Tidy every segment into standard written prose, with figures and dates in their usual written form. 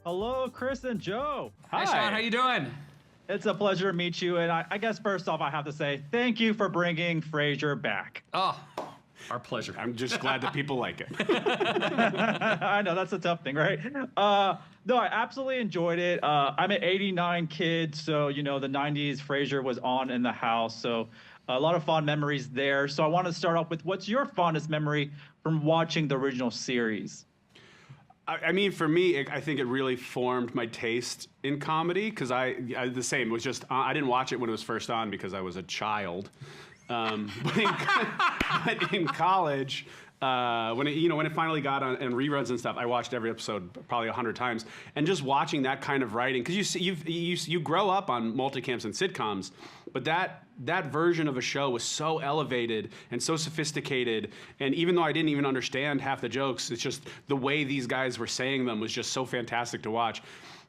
Hello, Chris and Joe. Hi, Sean. How you doing? It's a pleasure to meet you. And I guess first off, I have to say thank you for bringing Frasier back. Oh, our pleasure. I'm just glad that people like it. I know, that's a tough thing, right? No, I absolutely enjoyed it. I'm an 89 kid, so, the 90s Frasier was on in the house. So a lot of fond memories there. So I want to start off with, what's your fondest memory from watching the original series? I mean, for me, I think it really formed my taste in comedy because the same. It was just I didn't watch it when it was first on because I was a child. But in college, when it finally got on and reruns and stuff, I watched every episode probably 100 times. And just watching that kind of writing, because you grow up on multicams and sitcoms, but that version of a show was so elevated and so sophisticated. And even though I didn't even understand half the jokes, it's just the way these guys were saying them was just so fantastic to watch.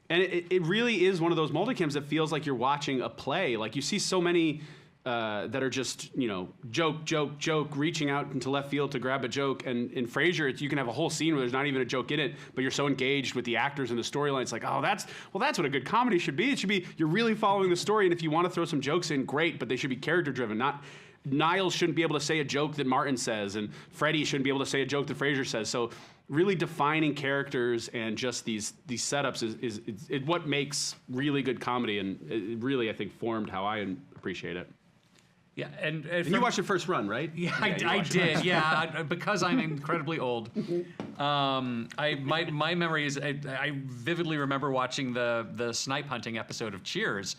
And it really is one of those multicams that feels like you're watching a play. Like you see so many that are just, joke, reaching out into left field to grab a joke. And in Frasier, you can have a whole scene where there's not even a joke in it, but you're so engaged with the actors and the storyline. It's like, oh, that's what a good comedy should be. It should be you're really following the story, and if you want to throw some jokes in, great, but they should be character-driven, not... Niles shouldn't be able to say a joke that Martin says, and Freddie shouldn't be able to say a joke that Frasier says. So really defining characters and just these setups is what makes really good comedy, and it really, I think, formed how I appreciate it. Yeah, and you watched the first run, right? Yeah, I did. Yeah, because I'm incredibly old. My memory is I vividly remember watching the snipe hunting episode of Cheers,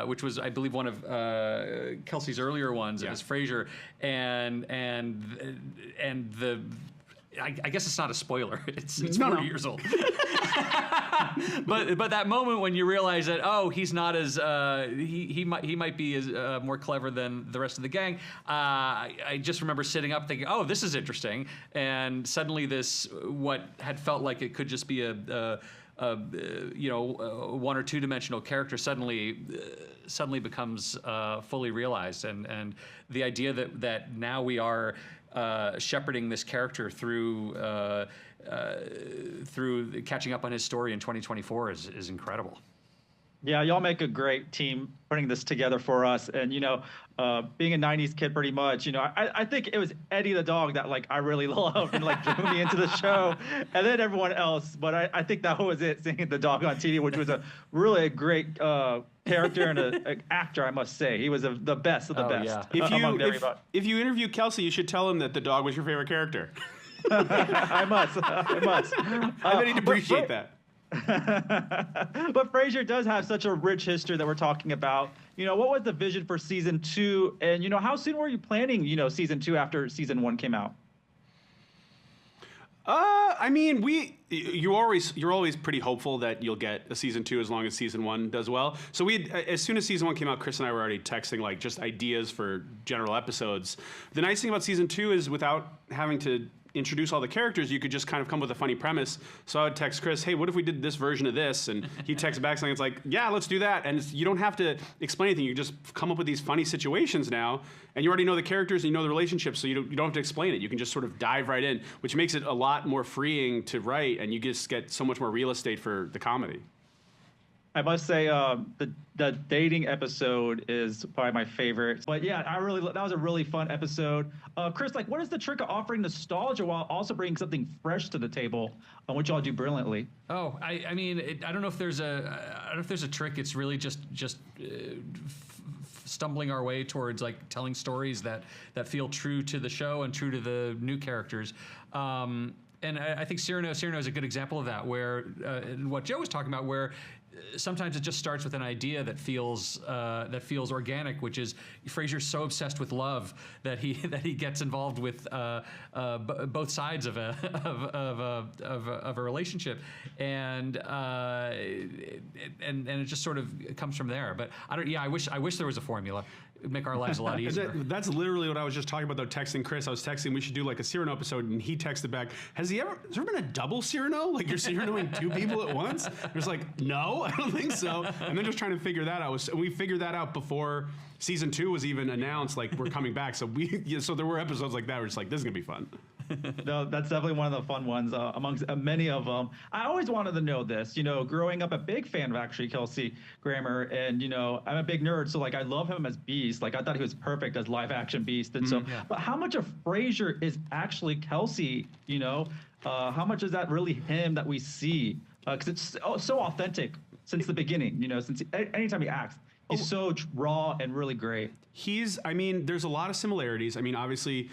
which was, I believe, one of Kelsey's earlier ones as Frasier, and the. I guess it's not a spoiler. It's 40 years old. but that moment when you realize that he's not as he might be as more clever than the rest of the gang. I just remember sitting up thinking, this is interesting, and suddenly this what had felt like it could just be a one or two dimensional character suddenly becomes fully realized, and the idea that now we are shepherding this character through catching up on his story in 2024 is incredible. Yeah, y'all make a great team putting this together for us. And, being a 90s kid pretty much, I think it was Eddie the dog that, I really loved and, drew me into the show. And then everyone else. But I think that was it, seeing the dog on TV, which was a great character and an actor, I must say. He was the best of the best. Yeah. If you interview Kelsey, you should tell him that the dog was your favorite character. I must. I bet he'd appreciate that. But Frasier does have such a rich history that we're talking about. What was the vision for season 2? And, how soon were you planning, season 2 after season 1 came out? I mean, you're always pretty hopeful that you'll get a season 2 as long as season 1 does well. So as soon as season 1 came out, Chris and I were already texting just ideas for general episodes. The nice thing about season 2 is without having to introduce all the characters, you could just kind of come with a funny premise. So I would text Chris, hey, what if we did this version of this? And he'd text back something. It's like, yeah, let's do that. And you don't have to explain anything. You just come up with these funny situations now, and you already know the characters and you know the relationships, so you don't have to explain it. You can just sort of dive right in, which makes it a lot more freeing to write, and you just get so much more real estate for the comedy. I must say, the dating episode is probably my favorite. But yeah, that was a really fun episode. Chris, what is the trick of offering nostalgia while also bringing something fresh to the table, which y'all do brilliantly? I mean, I don't know if there's a trick. It's really just stumbling our way towards telling stories that feel true to the show and true to the new characters. And I think Cyrano is a good example of that, where what Joe was talking about, where sometimes it just starts with an idea that feels organic, which is Frasier's so obsessed with love that he gets involved with both sides of a relationship, and it just sort of comes from there. But I wish there was a formula. It'd make our lives a lot easier. That's literally what I was just talking about, though. Texting Chris, I was texting we should do a Cyrano episode, and he texted back, has there ever been a double Cyrano? You're Cyranoing two people at once? There's no, I don't think so. And then just trying to figure that out. We figured that out before season 2 was even announced, we're coming back. So so there were episodes like that where it's this is gonna be fun. No, that's definitely one of the fun ones amongst many of them. I always wanted to know this. Growing up, a big fan of actually Kelsey Grammer, and I'm a big nerd, so like I love him as Beast. Like I thought he was perfect as live action Beast, and but how much of Frasier is actually Kelsey? How much is that really him that we see? Because it's so authentic since the beginning. Since anytime he acts. He's so raw and really great. There's a lot of similarities. Obviously,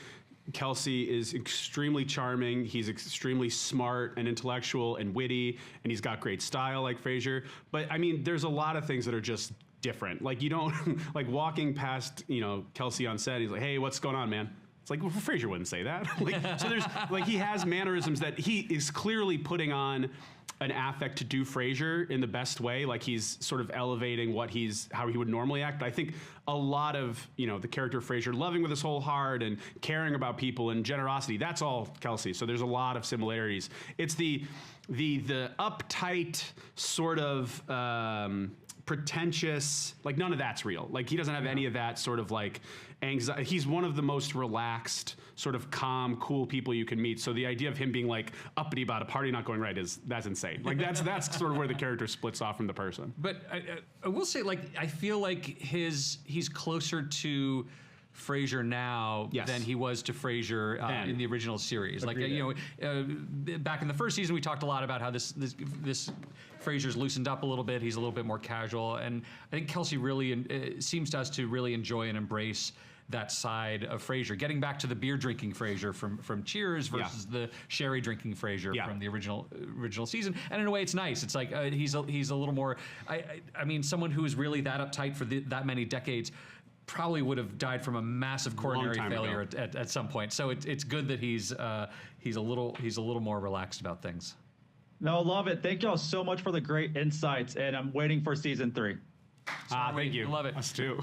Kelsey is extremely charming. He's extremely smart and intellectual and witty, and he's got great style like Frasier. But there's a lot of things that are just different. Like you don't like walking past, Kelsey on set. He's like, "Hey, what's going on, man?" It's like, well, Frasier wouldn't say that. So there's he has mannerisms that he is clearly putting on an affect to do Frasier in the best way. Like he's sort of elevating how he would normally act. I think a lot of, the character of Frasier, loving with his whole heart and caring about people and generosity, that's all Kelsey. So there's a lot of similarities. It's the uptight sort of, pretentious, like none of that's real. Like he doesn't have any of that sort of like anxiety. He's one of the most relaxed, sort of calm, cool people you can meet. So the idea of him being like uppity about a party not going right that's insane. Like that's sort of where the character splits off from the person. But I will say, like, I feel like he's closer to Frasier now than he was to Frasier in the original series. Like back in the first season, we talked a lot about how this Frasier's loosened up a little bit. He's a little bit more casual, and I think Kelsey really seems to us to really enjoy and embrace that side of Frasier. Getting back to the beer drinking Frasier from Cheers versus the sherry drinking Frasier from the original season, and in a way, it's nice. It's like he's a little more. Someone who is really that uptight for that many decades probably would have died from a massive coronary failure at some point. So it's good that he's a little more relaxed about things. No, love it. Thank y'all so much for the great insights, and I'm waiting for season 3. Thank you. Love it. Us too.